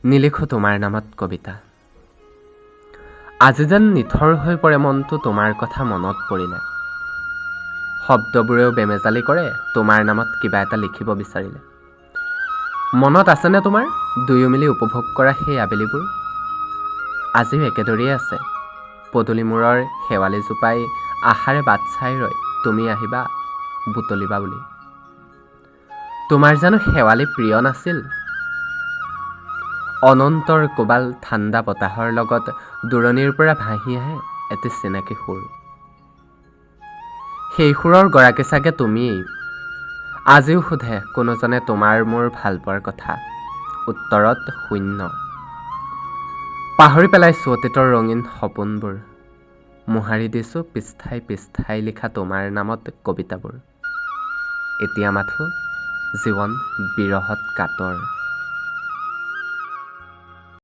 নিলিখো তোমাৰ নামত কবিতা। আজি যেন নিথৰ হৈ পৰে মনটো তোমাৰ কথা মনত পৰিলে। শব্দবোৰেও বেমেজালি কৰে তোমাৰ নামত কিবা এটা লিখিব বিচাৰিলে। মনত আছেনে তোমাৰ দুয়ো মিলি উপভোগ কৰা সেই আবেলিবোৰ? আজিও একেদৰেই আছে। পদূলি মূৰৰ শেৱালি জোপাই আশাৰে বাট চাই ৰয় তুমি আহিবা বুটলিবা বুলি। তোমাৰ জানো শেৱালি প্ৰিয় নাছিল? অনন্তৰ কোবাল ঠাণ্ডা বতাহৰ লগত দূৰণিৰ পৰা ভাহি আহে এটি চিনাকি সুৰ। সেই সুৰৰ গৰাকী চাগে তুমিয়েই। আজিও সোধে কোনোজনে তোমাৰ মোৰ ভাল পোৱাৰ কথা, উত্তৰত শূন্য। পাহৰি পেলাইছো অতীতৰ ৰঙীন সপোনবোৰ, মোহাৰি দিছো পৃষ্ঠাই পৃষ্ঠাই লিখা তোমাৰ নামত কবিতাবোৰ। এতিয়া মাথো জীৱন বিৰহত কাতৰ।